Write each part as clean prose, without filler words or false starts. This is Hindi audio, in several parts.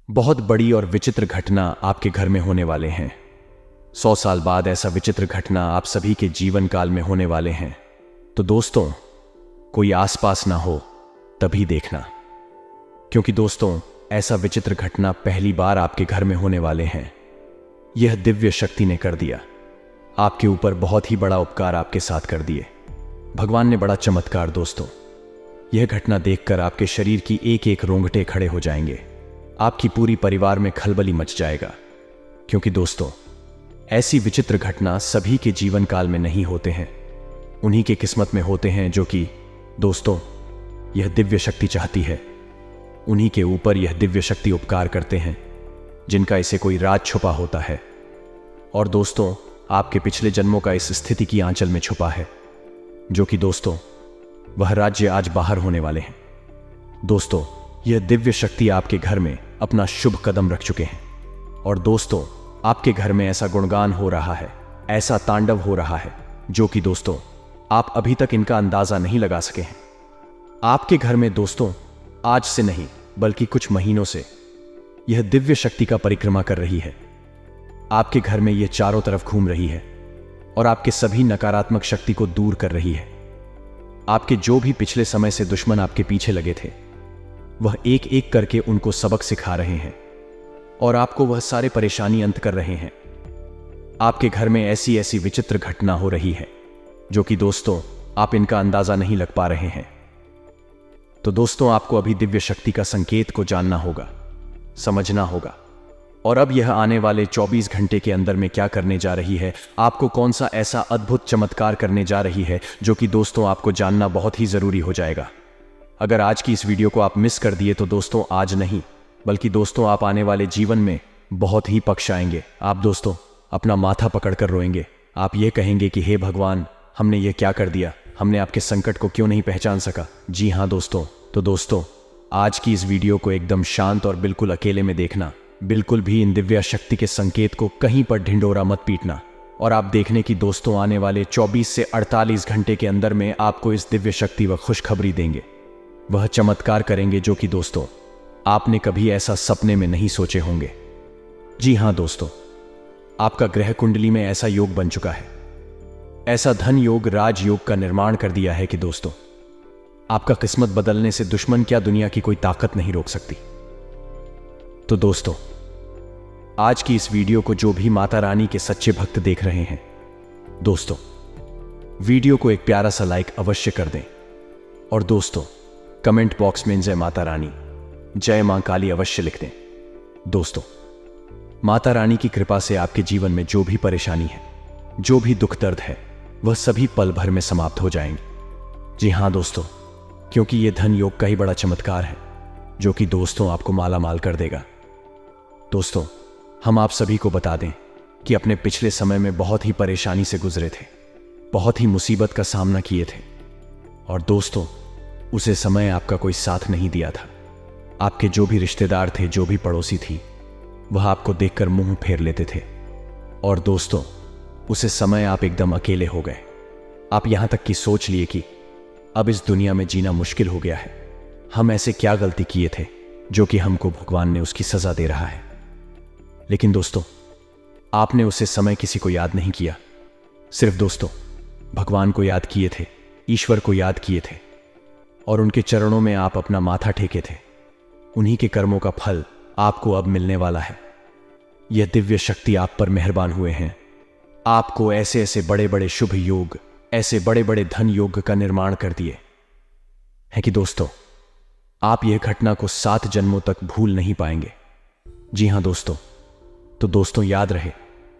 बहुत बड़ी और विचित्र घटना आपके घर में होने वाले हैं। 100 साल बाद ऐसा विचित्र घटना आप सभी के जीवन काल में होने वाले हैं। तो दोस्तों, कोई आसपास ना हो तभी देखना, क्योंकि दोस्तों ऐसा विचित्र घटना पहली बार आपके घर में होने वाले हैं। यह दिव्य शक्ति ने कर दिया, आपके ऊपर बहुत ही बड़ा उपकार आपके साथ कर दिए। भगवान ने बड़ा चमत्कार। दोस्तों, यह घटना देखकर आपके शरीर की एक एक रोंगटे खड़े हो जाएंगे, आपकी पूरी परिवार में खलबली मच जाएगा। क्योंकि दोस्तों ऐसी विचित्र घटना सभी के जीवन काल में नहीं होते हैं, उन्हीं के किस्मत में होते हैं जो कि दोस्तों यह दिव्य शक्ति चाहती है। उन्हीं के ऊपर यह दिव्य शक्ति उपकार करते हैं जिनका इसे कोई राज छुपा होता है। और दोस्तों आपके पिछले जन्मों का इस स्थिति की आंचल में छुपा है, जो कि दोस्तों वह राज्य आज बाहर होने वाले हैं। दोस्तों यह दिव्य शक्ति आपके घर में अपना शुभ कदम रख चुके हैं। और दोस्तों आपके घर में ऐसा गुणगान हो रहा है, ऐसा तांडव हो रहा है, जो कि दोस्तों आप अभी तक इनका अंदाजा नहीं लगा सके हैं। आपके घर में दोस्तों आज से नहीं बल्कि कुछ महीनों से यह दिव्य शक्ति का परिक्रमा कर रही है। आपके घर में यह चारों तरफ घूम रही है और आपके सभी नकारात्मक शक्ति को दूर कर रही है। आपके जो भी पिछले समय से दुश्मन आपके पीछे लगे थे, वह एक एक करके उनको सबक सिखा रहे हैं और आपको वह सारे परेशानी अंत कर रहे हैं। आपके घर में ऐसी ऐसी विचित्र घटना हो रही है जो कि दोस्तों आप इनका अंदाजा नहीं लग पा रहे हैं। तो दोस्तों आपको अभी दिव्य शक्ति का संकेत को जानना होगा, समझना होगा, और अब यह आने वाले 24 घंटे के अंदर में क्या करने जा रही है, आपको कौन सा ऐसा अद्भुत चमत्कार करने जा रही है, जो कि दोस्तों आपको जानना बहुत ही जरूरी हो जाएगा। अगर आज की इस वीडियो को आप मिस कर दिए तो दोस्तों आज नहीं बल्कि दोस्तों आप आने वाले जीवन में बहुत ही पछताएंगे। आप दोस्तों अपना माथा पकड़कर रोएंगे। आप ये कहेंगे कि हे भगवान, हमने ये क्या कर दिया, हमने आपके संकट को क्यों नहीं पहचान सका। जी हाँ दोस्तों, तो दोस्तों आज की इस वीडियो को एकदम शांत और बिल्कुल अकेले में देखना। बिल्कुल भी इन दिव्य शक्ति के संकेत को कहीं पर ढिंडोरा मत पीटना। और आप देखने की दोस्तों आने वाले 24 से 48 घंटे के अंदर में आपको इस दिव्य शक्ति व खुशखबरी देंगे। वह चमत्कार करेंगे जो कि दोस्तों आपने कभी ऐसा सपने में नहीं सोचे होंगे। जी हां दोस्तों, आपका ग्रह कुंडली में ऐसा योग बन चुका है, ऐसा धन योग, राजयोग का निर्माण कर दिया है कि दोस्तों आपका किस्मत बदलने से दुश्मन क्या दुनिया की कोई ताकत नहीं रोक सकती। तो दोस्तों आज की इस वीडियो को जो भी माता रानी के सच्चे भक्त देख रहे हैं, दोस्तों वीडियो को एक प्यारा सा लाइक अवश्य कर दें। और दोस्तों कमेंट बॉक्स में जय माता रानी, जय मां काली अवश्य लिख दें। दोस्तों माता रानी की कृपा से आपके जीवन में जो भी परेशानी है, जो भी दुख दर्द है, वह सभी पल भर में समाप्त हो जाएंगे। जी हां दोस्तों, क्योंकि यह धन योग का ही बड़ा चमत्कार है जो कि दोस्तों आपको माला माल कर देगा। दोस्तों हम आप सभी को बता दें कि अपने पिछले समय में बहुत ही परेशानी से गुजरे थे, बहुत ही मुसीबत का सामना किए थे। और दोस्तों उसे समय आपका कोई साथ नहीं दिया था। आपके जो भी रिश्तेदार थे, जो भी पड़ोसी थी, वह आपको देखकर मुंह फेर लेते थे। और दोस्तों उसे समय आप एकदम अकेले हो गए। आप यहां तक कि सोच लिए कि अब इस दुनिया में जीना मुश्किल हो गया है। हम ऐसे क्या गलती किए थे जो कि हमको भगवान ने उसकी सजा दे रहा है। लेकिन दोस्तों आपने उसे समय किसी को याद नहीं किया, सिर्फ दोस्तों भगवान को याद किए थे, ईश्वर को याद किए थे और उनके चरणों में आप अपना माथा टेके थे। उन्हीं के कर्मों का फल आपको अब मिलने वाला है। यह दिव्य शक्ति आप पर मेहरबान हुए हैं, आपको ऐसे ऐसे बड़े बड़े शुभ योग, ऐसे बड़े बड़े धन योग का निर्माण कर दिए है कि दोस्तों आप यह घटना को 7 जन्मों तक भूल नहीं पाएंगे। जी हां दोस्तों, तो दोस्तों याद रहे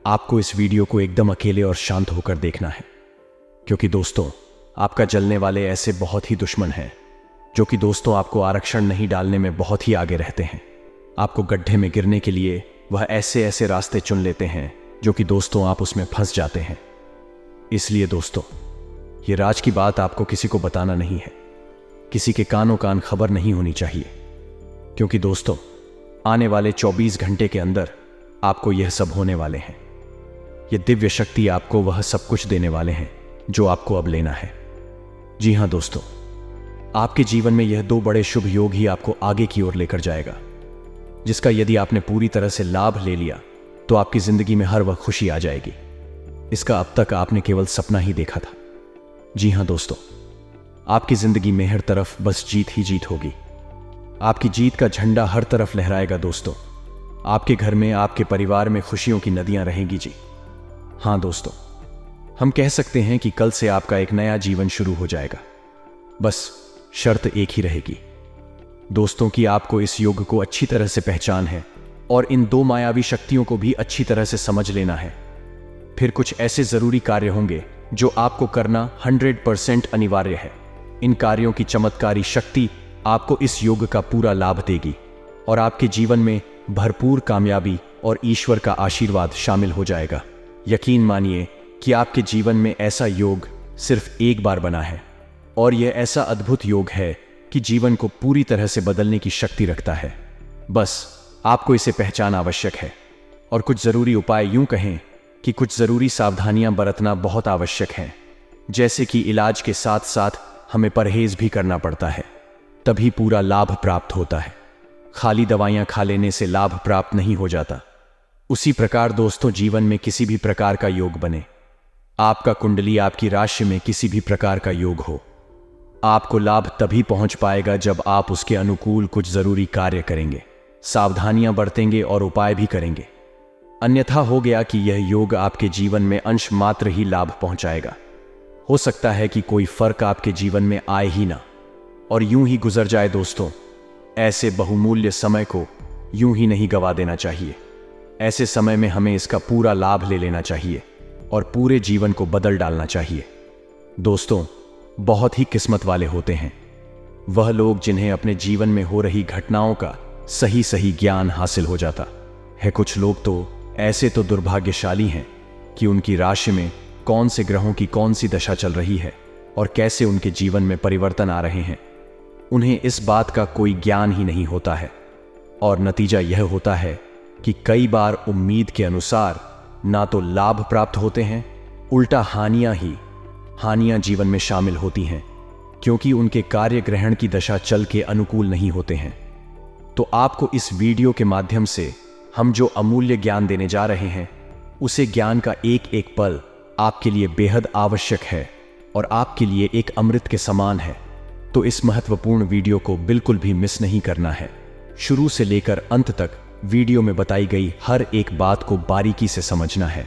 आपको इस वीडियो को एकदम अकेले और शांत होकर देखना है, क्योंकि दोस्तों आपका जलने वाले ऐसे बहुत ही दुश्मन हैं जो कि दोस्तों आपको आरक्षण नहीं डालने में बहुत ही आगे रहते हैं। आपको गड्ढे में गिरने के लिए वह ऐसे ऐसे रास्ते चुन लेते हैं जो कि दोस्तों आप उसमें फंस जाते हैं। इसलिए दोस्तों ये राज की बात आपको किसी को बताना नहीं है, किसी के कानों कान खबर नहीं होनी चाहिए, क्योंकि दोस्तों आने वाले 24 घंटे के अंदर आपको यह सब होने वाले हैं। यह दिव्य शक्ति आपको वह सब कुछ देने वाले हैं जो आपको अब लेना है। जी हां दोस्तों, आपके जीवन में यह 2 बड़े शुभ योग ही आपको आगे की ओर लेकर जाएगा। जिसका यदि आपने पूरी तरह से लाभ ले लिया तो आपकी जिंदगी में हर वक्त खुशी आ जाएगी। इसका अब तक आपने केवल सपना ही देखा था। जी हां दोस्तों, आपकी जिंदगी में हर तरफ बस जीत ही जीत होगी। आपकी जीत का झंडा हर तरफ लहराएगा दोस्तों। आपके घर में, आपके परिवार में खुशियों की नदियां रहेंगी जी। हां दोस्तों, हम कह सकते हैं कि कल से आपका एक नया जीवन शुरू हो जाएगा। बस शर्त एक ही रहेगी दोस्तों कि आपको इस योग को अच्छी तरह से पहचान है और इन दो मायावी शक्तियों को भी अच्छी तरह से समझ लेना है। फिर कुछ ऐसे जरूरी कार्य होंगे जो आपको करना 100% अनिवार्य है। इन कार्यों की चमत्कारी शक्ति आपको इस योग का पूरा लाभ देगी और आपके जीवन में भरपूर कामयाबी और ईश्वर का आशीर्वाद शामिल हो जाएगा। यकीन मानिए कि आपके जीवन में ऐसा योग सिर्फ एक बार बना है और यह ऐसा अद्भुत योग है कि जीवन को पूरी तरह से बदलने की शक्ति रखता है। बस आपको इसे पहचानना आवश्यक है और कुछ जरूरी उपाय, यूं कहें कि कुछ जरूरी सावधानियां बरतना बहुत आवश्यक है। जैसे कि इलाज के साथ साथ हमें परहेज भी करना पड़ता है, तभी पूरा लाभ प्राप्त होता है। खाली दवाइयां खा लेने से लाभ प्राप्त नहीं हो जाता। उसी प्रकार दोस्तों, जीवन में किसी भी प्रकार का योग बने, आपका कुंडली, आपकी राशि में किसी भी प्रकार का योग हो, आपको लाभ तभी पहुंच पाएगा जब आप उसके अनुकूल कुछ जरूरी कार्य करेंगे, सावधानियां बरतेंगे और उपाय भी करेंगे। अन्यथा हो गया कि यह योग आपके जीवन में अंश मात्र ही लाभ पहुंचाएगा। हो सकता है कि कोई फर्क आपके जीवन में आए ही ना और यूं ही गुजर जाए। दोस्तों, ऐसे बहुमूल्य समय को यूं ही नहीं गवा देना चाहिए। ऐसे समय में हमें इसका पूरा लाभ ले लेना चाहिए और पूरे जीवन को बदल डालना चाहिए। दोस्तों, बहुत ही किस्मत वाले होते हैं वह लोग जिन्हें अपने जीवन में हो रही घटनाओं का सही सही ज्ञान हासिल हो जाता है। कुछ लोग तो ऐसे तो दुर्भाग्यशाली हैं कि उनकी राशि में कौन से ग्रहों की कौन सी दशा चल रही है और कैसे उनके जीवन में परिवर्तन आ रहे हैं, उन्हें इस बात का कोई ज्ञान ही नहीं होता है। और नतीजा यह होता है कि कई बार उम्मीद के अनुसार ना तो लाभ प्राप्त होते हैं, उल्टा हानियां जीवन में शामिल होती हैं, क्योंकि उनके कार्य ग्रहण की दशा चल के अनुकूल नहीं होते हैं। तो आपको इस वीडियो के माध्यम से हम जो अमूल्य ज्ञान देने जा रहे हैं, उसे ज्ञान का एक एक पल आपके लिए बेहद आवश्यक है और आपके लिए एक अमृत के समान है। तो इस महत्वपूर्ण वीडियो को बिल्कुल भी मिस नहीं करना है। शुरू से लेकर अंत तक वीडियो में बताई गई हर एक बात को बारीकी से समझना है।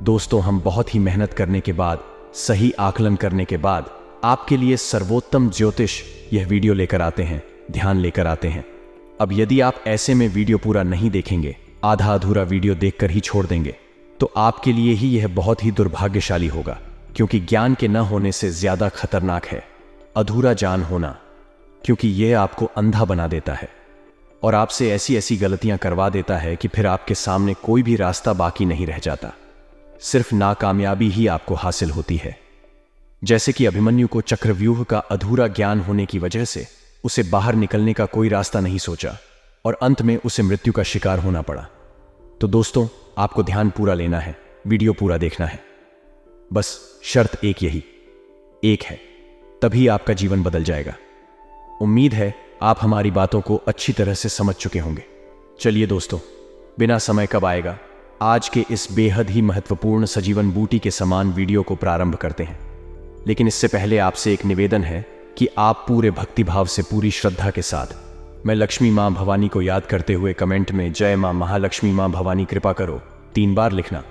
दोस्तों, हम बहुत ही मेहनत करने के बाद, सही आकलन करने के बाद आपके लिए सर्वोत्तम ज्योतिष यह वीडियो लेकर आते हैं, ध्यान लेकर आते हैं। अब यदि आप ऐसे में वीडियो पूरा नहीं देखेंगे, आधा अधूरा वीडियो देखकर ही छोड़ देंगे, तो आपके लिए ही यह बहुत ही दुर्भाग्यशाली होगा, क्योंकि ज्ञान के न होने से ज्यादा खतरनाक है अधूरा ज्ञान होना, क्योंकि यह आपको अंधा बना देता है और आपसे ऐसी ऐसी गलतियां करवा देता है कि फिर आपके सामने कोई भी रास्ता बाकी नहीं रह जाता, सिर्फ नाकामयाबी ही आपको हासिल होती है। जैसे कि अभिमन्यु को चक्रव्यूह का अधूरा ज्ञान होने की वजह से उसे बाहर निकलने का कोई रास्ता नहीं सोचा और अंत में उसे मृत्यु का शिकार होना पड़ा। तो दोस्तों, आपको ध्यान पूरा लेना है, वीडियो पूरा देखना है। बस शर्त एक है, तभी आपका जीवन बदल जाएगा। उम्मीद है आप हमारी बातों को अच्छी तरह से समझ चुके होंगे। चलिए दोस्तों, बिना समय कब आएगा, आज के इस बेहद ही महत्वपूर्ण सजीवन बूटी के समान वीडियो को प्रारंभ करते हैं। लेकिन इससे पहले आपसे एक निवेदन है कि आप पूरे भक्तिभाव से, पूरी श्रद्धा के साथ मैं लक्ष्मी मां भवानी को याद करते हुए कमेंट में जय मां महालक्ष्मी मां भवानी कृपा करो 3 बार लिखना।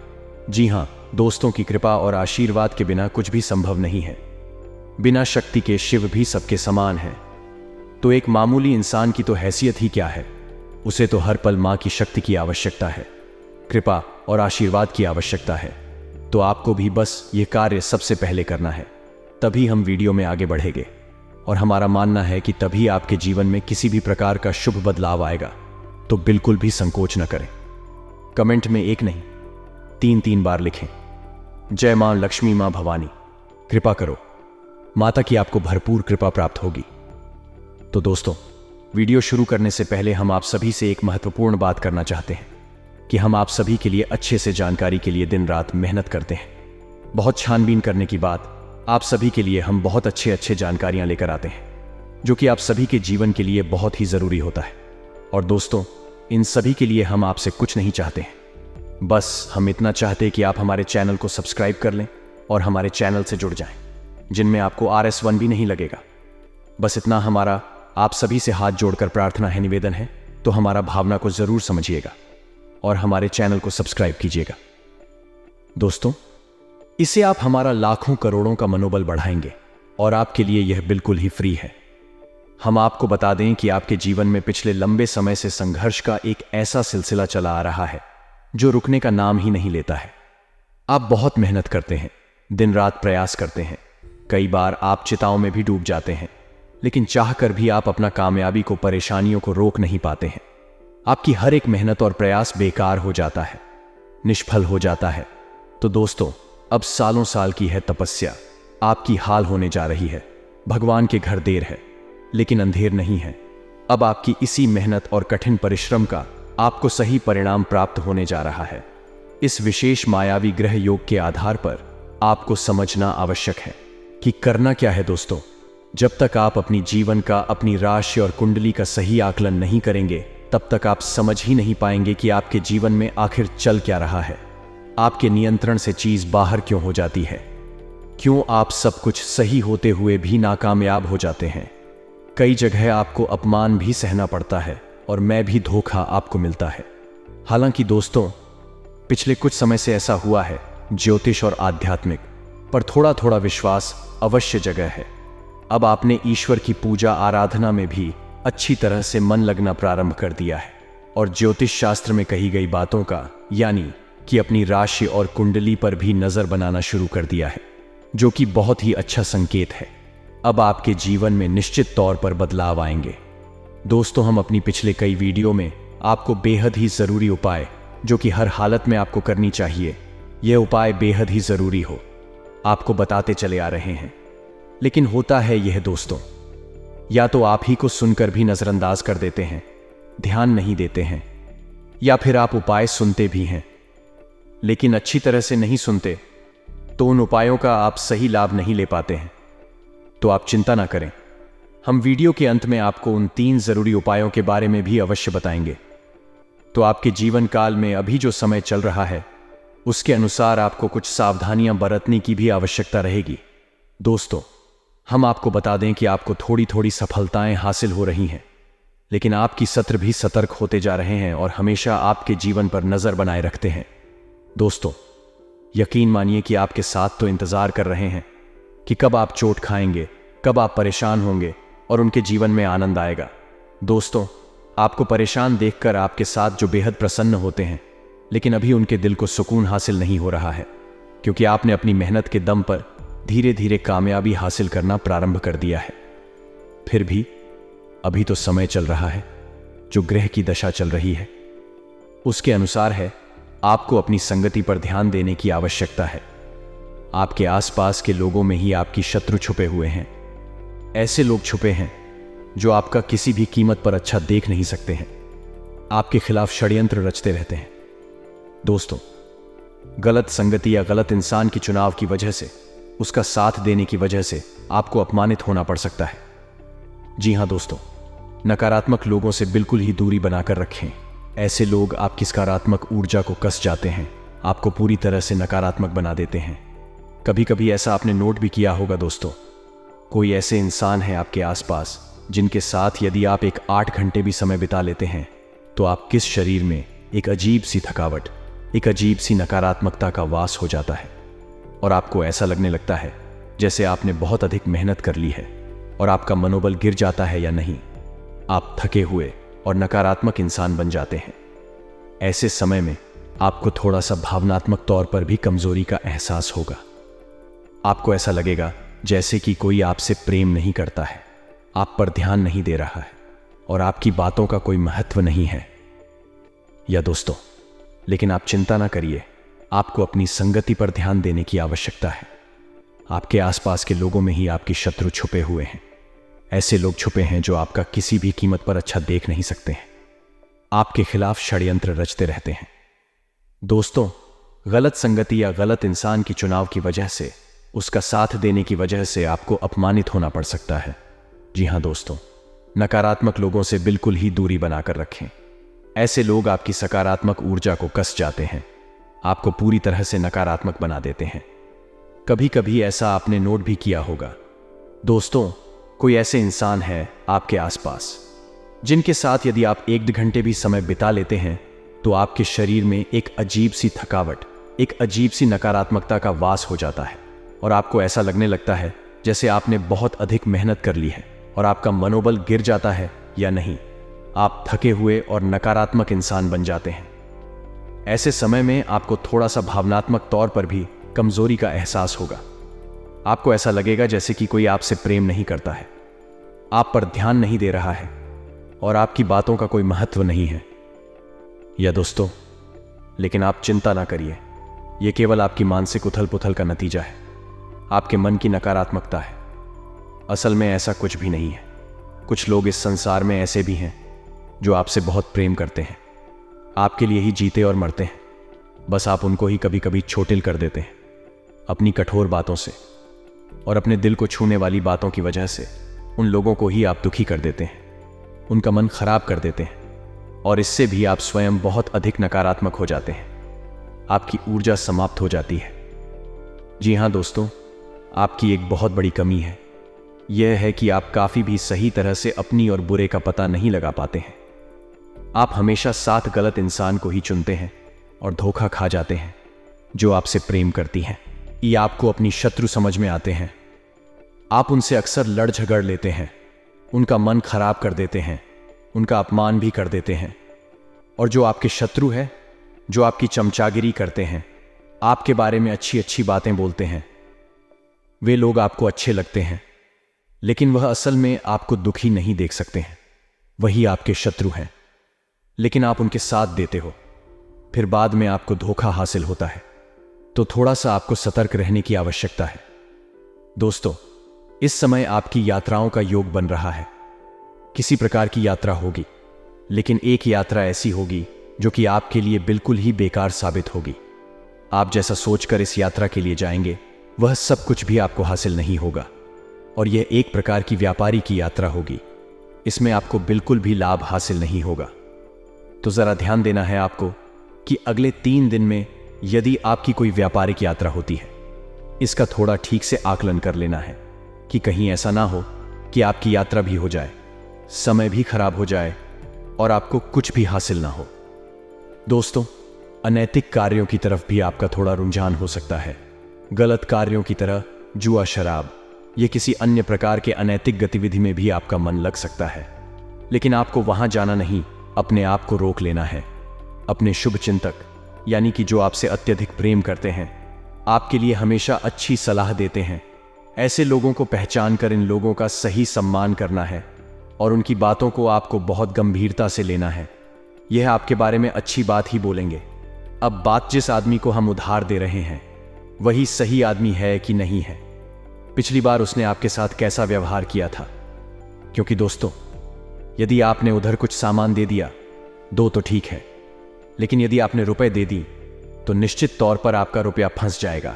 जी हां दोस्तों, की कृपा और आशीर्वाद के बिना कुछ भी संभव नहीं है। बिना शक्ति के शिव भी सबके समान है। तो एक मामूली इंसान की तो हैसियत ही क्या है, उसे तो हर पल मां की शक्ति की आवश्यकता है, कृपा और आशीर्वाद की आवश्यकता है। तो आपको भी बस ये कार्य सबसे पहले करना है, तभी हम वीडियो में आगे बढ़ेंगे और हमारा मानना है कि तभी आपके जीवन में किसी भी प्रकार का शुभ बदलाव आएगा। तो बिल्कुल भी संकोच न करें, कमेंट में 1 नहीं 3 बार लिखें, जय मां लक्ष्मी मां भवानी कृपा करो। माता की आपको भरपूर कृपा प्राप्त होगी। तो दोस्तों, वीडियो शुरू करने से पहले हम आप सभी से एक महत्वपूर्ण बात करना चाहते हैं कि हम आप सभी के लिए अच्छे से जानकारी के लिए दिन रात मेहनत करते हैं। बहुत छानबीन करने की बाद आप सभी के लिए हम बहुत अच्छे जानकारियां लेकर आते हैं, जो कि आप सभी के जीवन के लिए बहुत ही जरूरी होता है। और दोस्तों, इन सभी के लिए हम आपसे कुछ नहीं चाहते हैं। बस हम इतना चाहते हैं कि आप हमारे चैनल को सब्सक्राइब कर लें और हमारे चैनल से जुड़ जाएं, जिनमें आपको RS1 भी नहीं लगेगा। बस इतना हमारा आप सभी से हाथ जोड़कर प्रार्थना है, निवेदन है, तो हमारा भावना को जरूर समझिएगा और हमारे चैनल को सब्सक्राइब कीजिएगा। दोस्तों, इससे आप हमारा लाखों करोड़ों का मनोबल बढ़ाएंगे और आपके लिए यह बिल्कुल ही फ्री है। हम आपको बता दें कि आपके जीवन में पिछले लंबे समय से संघर्ष का एक ऐसा सिलसिला चला आ रहा है जो रुकने का नाम ही नहीं लेता है। आप बहुत मेहनत करते हैं, दिन रात प्रयास करते हैं, कई बार आप चिताओं में भी डूब जाते हैं, लेकिन चाहकर भी आप अपना कामयाबी को, परेशानियों को रोक नहीं पाते हैं। आपकी हर एक मेहनत और प्रयास बेकार हो जाता है, निष्फल हो जाता है। तो दोस्तों, अब सालों साल की है तपस्या आपकी हाल होने जा रही है। भगवान के घर देर है लेकिन अंधेर नहीं है। अब आपकी इसी मेहनत और कठिन परिश्रम का आपको सही परिणाम प्राप्त होने जा रहा है। इस विशेष मायावी ग्रह योग के आधार पर आपको समझना आवश्यक है कि करना क्या है। दोस्तों, जब तक आप अपनी जीवन का, अपनी राशि और कुंडली का सही आकलन नहीं करेंगे, तब तक आप समझ ही नहीं पाएंगे कि आपके जीवन में आखिर चल क्या रहा है। आपके नियंत्रण से चीज बाहर क्यों हो जाती है, क्यों आप सब कुछ सही होते हुए भी नाकामयाब हो जाते हैं। कई जगह आपको अपमान भी सहना पड़ता है और मैं भी धोखा आपको मिलता है। हालांकि दोस्तों, पिछले कुछ समय से ऐसा हुआ है, ज्योतिष और आध्यात्मिक पर थोड़ा थोड़ा विश्वास अवश्य जगह है। अब आपने ईश्वर की पूजा आराधना में भी अच्छी तरह से मन लगना प्रारंभ कर दिया है और ज्योतिष शास्त्र में कही गई बातों का, यानी कि अपनी राशि और कुंडली पर भी नजर बनाना शुरू कर दिया है, जो कि बहुत ही अच्छा संकेत है। अब आपके जीवन में निश्चित तौर पर बदलाव आएंगे। दोस्तों, हम अपनी पिछले कई वीडियो में आपको बेहद ही जरूरी उपाय, जो कि हर हालत में आपको करनी चाहिए, यह उपाय बेहद ही जरूरी हो, आपको बताते चले आ रहे हैं। लेकिन होता है यह दोस्तों, या तो आप ही को सुनकर भी नजरअंदाज कर देते हैं, ध्यान नहीं देते हैं, या फिर आप उपाय सुनते भी हैं लेकिन अच्छी तरह से नहीं सुनते, तो उन उपायों का आप सही लाभ नहीं ले पाते हैं। तो आप चिंता ना करें, हम वीडियो के अंत में आपको उन 3 जरूरी उपायों के बारे में भी अवश्य बताएंगे। तो आपके जीवन काल में अभी जो समय चल रहा है, उसके अनुसार आपको कुछ सावधानियां बरतने की भी आवश्यकता रहेगी। दोस्तों, हम आपको बता दें कि आपको थोड़ी थोड़ी सफलताएं हासिल हो रही हैं, लेकिन आपकी सत्र भी सतर्क होते जा रहे हैं और हमेशा आपके जीवन पर नजर बनाए रखते हैं। दोस्तों, यकीन मानिए कि आपके साथ तो इंतजार कर रहे हैं कि कब आप चोट खाएंगे, कब आप परेशान होंगे और उनके जीवन में आनंद आएगा। दोस्तों, आपको परेशान देखकर आपके साथ जो बेहद प्रसन्न होते हैं, लेकिन अभी उनके दिल को सुकून हासिल नहीं हो रहा है, क्योंकि आपने अपनी मेहनत के दम पर धीरे धीरे कामयाबी हासिल करना प्रारंभ कर दिया है। फिर भी अभी तो समय चल रहा है, जो ग्रह की दशा चल रही है उसके अनुसार है। आपको अपनी संगति पर ध्यान देने की आवश्यकता है। आपके आसपास के लोगों में ही आपकी शत्रु छुपे हुए हैं। ऐसे लोग छुपे हैं जो आपका किसी भी कीमत पर अच्छा देख नहीं सकते हैं, आपके खिलाफ षड्यंत्र रचते रहते हैं। दोस्तों, गलत संगति या गलत इंसान की चुनाव की वजह से, उसका साथ देने की वजह से आपको अपमानित होना पड़ सकता है। जी हां दोस्तों, नकारात्मक लोगों से बिल्कुल ही दूरी बनाकर रखें। ऐसे लोग आपकी सकारात्मक ऊर्जा को कस जाते हैं, आपको पूरी तरह से नकारात्मक बना देते हैं। कभी कभी ऐसा आपने नोट भी किया होगा दोस्तों, कोई ऐसे इंसान है आपके आसपास जिनके साथ यदि आप 8 घंटे भी समय बिता लेते हैं, तो आप किस शरीर में एक अजीब सी थकावट, एक अजीब सी नकारात्मकता का वास हो जाता है और आपको ऐसा लगने लगता है जैसे आपने बहुत अधिक मेहनत कर ली है और आपका मनोबल गिर जाता है या नहीं। आप थके हुए और नकारात्मक इंसान बन जाते हैं। ऐसे समय में आपको थोड़ा सा भावनात्मक तौर पर भी कमजोरी का एहसास होगा। आपको ऐसा लगेगा जैसे कि कोई आपसे प्रेम नहीं करता है, आप पर ध्यान नहीं दे रहा है और आपकी बातों का कोई महत्व नहीं है। या दोस्तों, लेकिन आप चिंता ना करिए, आपको अपनी संगति पर ध्यान देने की आवश्यकता है। आपके आसपास के लोगों में ही आपकी शत्रु छुपे हुए हैं। ऐसे लोग छुपे हैं जो आपका किसी भी कीमत पर अच्छा देख नहीं सकते हैं, आपके खिलाफ षड्यंत्र रचते रहते हैं। दोस्तों, गलत संगति या गलत इंसान की चुनाव की वजह से, उसका साथ देने की वजह से आपको अपमानित होना पड़ सकता है। जी हां दोस्तों, नकारात्मक लोगों से बिल्कुल ही दूरी बनाकर रखें। ऐसे लोग आपकी सकारात्मक ऊर्जा को कस जाते हैं, आपको पूरी तरह से नकारात्मक बना देते हैं। कभी कभी ऐसा आपने नोट भी किया होगा। दोस्तों, कोई ऐसे इंसान है आपके आसपास जिनके साथ यदि आप 1-2 घंटे भी समय बिता लेते हैं तो आपके शरीर में एक अजीब सी थकावट, एक अजीब सी नकारात्मकता का वास हो जाता है और आपको ऐसा लगने लगता है जैसे आपने बहुत अधिक मेहनत कर ली है और आपका मनोबल गिर जाता है या नहीं, आप थके हुए और नकारात्मक इंसान बन जाते हैं। ऐसे समय में आपको थोड़ा सा भावनात्मक तौर पर भी कमजोरी का एहसास होगा। आपको ऐसा लगेगा जैसे कि कोई आपसे प्रेम नहीं करता है, आप पर ध्यान नहीं दे रहा है और आपकी बातों का कोई महत्व नहीं है। या दोस्तों, लेकिन आप चिंता ना करिए, यह केवल आपकी मानसिक उथल पुथल का नतीजा है, आपके मन की नकारात्मकता है। असल में ऐसा कुछ भी नहीं है। कुछ लोग इस संसार में ऐसे भी हैं जो आपसे बहुत प्रेम करते हैं, आपके लिए ही जीते और मरते हैं, बस आप उनको ही कभी कभी छोटिल कर देते हैं अपनी कठोर बातों से, और अपने दिल को छूने वाली बातों की वजह से उन लोगों को ही आप दुखी कर देते हैं, उनका मन खराब कर देते हैं और इससे भी आप स्वयं बहुत अधिक नकारात्मक हो जाते हैं, आपकी ऊर्जा समाप्त हो जाती है। जी हाँ दोस्तों, आपकी एक बहुत बड़ी कमी है, यह है कि आप काफी भी सही तरह से अपनी और बुरे का पता नहीं लगा पाते हैं। आप हमेशा साथ गलत इंसान को ही चुनते हैं और धोखा खा जाते हैं जो आपसे प्रेम करती हैं। ये आपको अपनी शत्रु समझ में आते हैं। आप उनसे अक्सर लड़ झगड़ लेते हैं, उनका मन खराब कर देते हैं, उनका अपमान भी कर देते हैं। और जो आपके शत्रु है, जो आपकी चमचागिरी करते हैं, आपके बारे में अच्छी अच्छी बातें बोलते हैं, वे लोग आपको अच्छे लगते हैं, लेकिन वह असल में आपको दुखी नहीं देख सकते हैं। वही आपके शत्रु हैं, लेकिन आप उनके साथ देते हो, फिर बाद में आपको धोखा हासिल होता है। तो थोड़ा सा आपको सतर्क रहने की आवश्यकता है। दोस्तों, इस समय आपकी यात्राओं का योग बन रहा है। किसी प्रकार की यात्रा होगी, लेकिन एक यात्रा ऐसी होगी जो कि आपके लिए बिल्कुल ही बेकार साबित होगी। आप जैसा सोचकर इस यात्रा के लिए जाएंगे, वह सब कुछ भी आपको हासिल नहीं होगा और यह एक प्रकार की व्यापारी की यात्रा होगी। इसमें आपको बिल्कुल भी लाभ हासिल नहीं होगा। तो जरा ध्यान देना है आपको कि अगले 3 दिन में यदि आपकी कोई व्यापारिक यात्रा होती है, इसका थोड़ा ठीक से आकलन कर लेना है कि कहीं ऐसा ना हो कि आपकी यात्रा भी हो जाए, समय भी खराब हो जाए और आपको कुछ भी हासिल ना हो। दोस्तों, अनैतिक कार्यों की तरफ भी आपका थोड़ा रुझान हो सकता है। गलत कार्यों की तरह जुआ, शराब, ये किसी अन्य प्रकार के अनैतिक गतिविधि में भी आपका मन लग सकता है, लेकिन आपको वहां जाना नहीं, अपने आप को रोक लेना है। अपने शुभ चिंतक, यानी कि जो आपसे अत्यधिक प्रेम करते हैं, आपके लिए हमेशा अच्छी सलाह देते हैं, ऐसे लोगों को पहचान कर इन लोगों का सही सम्मान करना है और उनकी बातों को आपको बहुत गंभीरता से लेना है। यह आपके बारे में अच्छी बात ही बोलेंगे। अब बात जिस आदमी को हम उधार दे रहे हैं, वही सही आदमी है कि नहीं है, पिछली बार उसने आपके साथ कैसा व्यवहार किया था। क्योंकि दोस्तों, यदि आपने उधर कुछ सामान दे दिया, दो तो ठीक है, लेकिन यदि आपने रुपए दे दी तो निश्चित तौर पर आपका रुपया फंस जाएगा,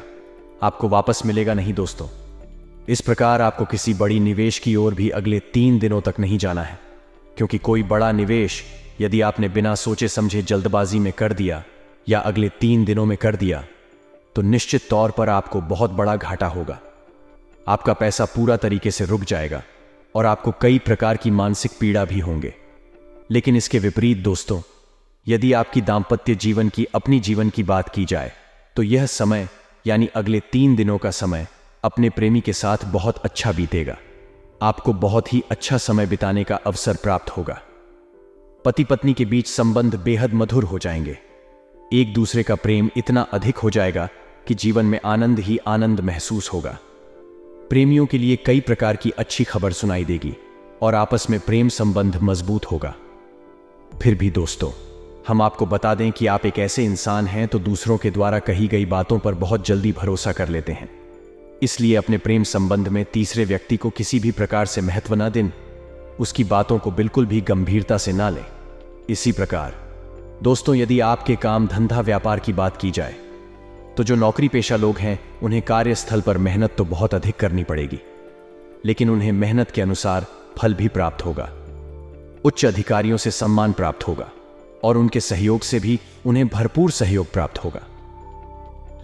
आपको वापस मिलेगा नहीं दोस्तों। इस प्रकार आपको किसी बड़ी निवेश की ओर भी अगले 3 दिनों तक नहीं जाना है, क्योंकि कोई बड़ा निवेश यदि आपने बिना सोचे समझे जल्दबाजी में कर दिया या अगले 3 दिनों में कर दिया तो निश्चित तौर पर आपको बहुत बड़ा घाटा होगा। आपका पैसा पूरा तरीके से रुक जाएगा और आपको कई प्रकार की मानसिक पीड़ा भी होंगे। लेकिन इसके विपरीत दोस्तों, यदि आपकी दाम्पत्य जीवन की, अपनी जीवन की बात की जाए, तो यह समय यानी अगले 3 दिनों का समय अपने प्रेमी के साथ बहुत अच्छा बीतेगा। आपको बहुत ही अच्छा समय बिताने का अवसर प्राप्त होगा। पति पत्नी के बीच संबंध बेहद मधुर हो जाएंगे। एक दूसरे का प्रेम इतना अधिक हो जाएगा कि जीवन में आनंद ही आनंद महसूस होगा। प्रेमियों के लिए कई प्रकार की अच्छी खबर सुनाई देगी और आपस में प्रेम संबंध मजबूत होगा। फिर भी दोस्तों, हम आपको बता दें कि आप एक ऐसे इंसान हैं तो दूसरों के द्वारा कही गई बातों पर बहुत जल्दी भरोसा कर लेते हैं। इसलिए अपने प्रेम संबंध में तीसरे व्यक्ति को किसी भी प्रकार से महत्व न दें, उसकी बातों को बिल्कुल भी गंभीरता से ना लें। इसी प्रकार दोस्तों, यदि आपके काम धंधा व्यापार की बात की जाए, तो जो नौकरी पेशा लोग हैं उन्हें कार्यस्थल पर मेहनत तो बहुत अधिक करनी पड़ेगी, लेकिन उन्हें मेहनत के अनुसार फल भी प्राप्त होगा। उच्च अधिकारियों से सम्मान प्राप्त होगा। और उनके सहयोग से भी उन्हें भरपूर सहयोग प्राप्त होगा।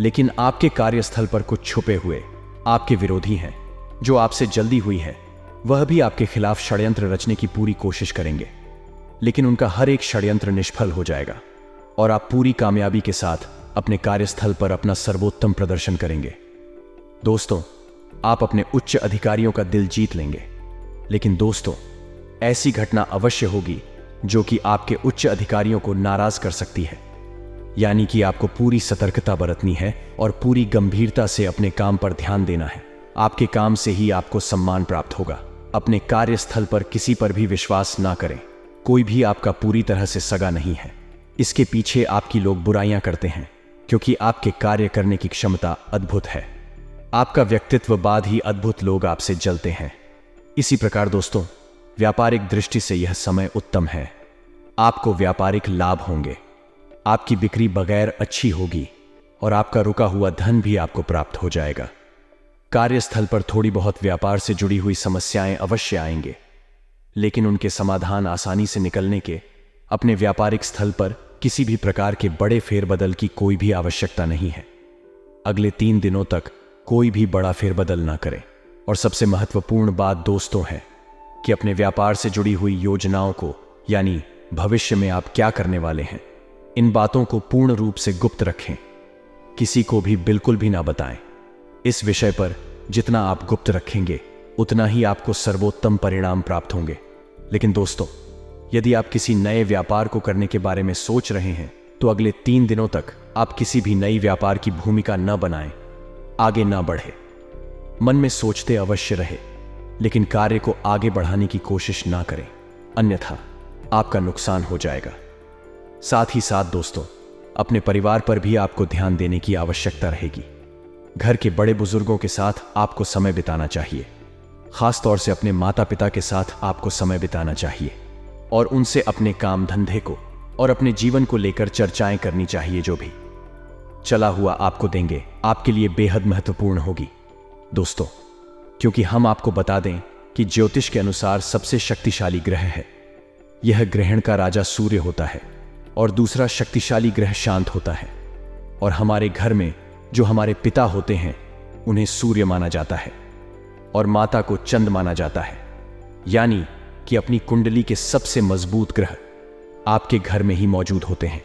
लेकिन आपके कार्यस्थल पर कुछ छुपे हुए आपके विरोधी हैं जो आपसे जल्दी हुई है, वह भी आपके खिलाफ षड्यंत्र रचने की पूरी कोशिश करेंगे, लेकिन उनका हर एक षड्यंत्र निष्फल हो जाएगा और आप पूरी कामयाबी के साथ अपने कार्यस्थल पर अपना सर्वोत्तम प्रदर्शन करेंगे। दोस्तों, आप अपने उच्च अधिकारियों का दिल जीत लेंगे, लेकिन दोस्तों, ऐसी घटना अवश्य होगी जो कि आपके उच्च अधिकारियों को नाराज कर सकती है। यानी कि आपको पूरी सतर्कता बरतनी है और पूरी गंभीरता से अपने काम पर ध्यान देना है। आपके काम से ही आपको सम्मान प्राप्त होगा। अपने कार्यस्थल पर किसी पर भी विश्वास ना करें। कोई भी आपका पूरी तरह से सगा नहीं है। इसके पीछे आपकी लोग बुराइयां करते हैं, क्योंकि आपके कार्य करने की क्षमता अद्भुत है। आपका व्यक्तित्व बाद ही अद्भुत लोग आपसे जलते हैं। इसी प्रकार दोस्तों, व्यापारिक दृष्टि से यह समय उत्तम है। आपको व्यापारिक लाभ होंगे, आपकी बिक्री बगैर अच्छी होगी और आपका रुका हुआ धन भी आपको प्राप्त हो जाएगा। कार्यस्थल पर थोड़ी बहुत व्यापार से जुड़ी हुई समस्याएं अवश्य आएंगे, लेकिन उनके समाधान आसानी से निकलने के अपने व्यापारिक स्थल पर किसी भी प्रकार के बड़े फेरबदल की कोई भी आवश्यकता नहीं है। अगले 3 दिनों तक कोई भी बड़ा फेरबदल ना करें। और सबसे महत्वपूर्ण बात दोस्तों है कि अपने व्यापार से जुड़ी हुई योजनाओं को, यानी भविष्य में आप क्या करने वाले हैं, इन बातों को पूर्ण रूप से गुप्त रखें। किसी को भी बिल्कुल भी ना बताएं। इस विषय पर जितना आप गुप्त रखेंगे उतना ही आपको सर्वोत्तम परिणाम प्राप्त होंगे। लेकिन दोस्तों, यदि आप किसी नए व्यापार को करने के बारे में सोच रहे हैं तो अगले 3 दिनों तक आप किसी भी नई व्यापार की भूमिका न बनाएं, आगे ना बढ़े। मन में सोचते अवश्य रहे, लेकिन कार्य को आगे बढ़ाने की कोशिश ना करें, अन्यथा आपका नुकसान हो जाएगा। साथ ही साथ दोस्तों, अपने परिवार पर भी आपको ध्यान देने की आवश्यकता रहेगी। घर के बड़े बुजुर्गों के साथ आपको समय बिताना चाहिए। खास तौर से अपने माता पिता के साथ आपको समय बिताना चाहिए और उनसे अपने काम धंधे को और अपने जीवन को लेकर चर्चाएं करनी चाहिए। जो भी चला हुआ आपको देंगे आपके लिए बेहद महत्वपूर्ण होगी दोस्तों, क्योंकि हम आपको बता दें कि ज्योतिष के अनुसार सबसे शक्तिशाली ग्रह है, यह ग्रहण का राजा सूर्य होता है और दूसरा शक्तिशाली ग्रह शांत होता है। और हमारे घर में जो हमारे पिता होते हैं उन्हें सूर्य माना जाता है और माता को चंद्र माना जाता है। यानी कि अपनी कुंडली के सबसे मजबूत ग्रह आपके घर में ही मौजूद होते हैं।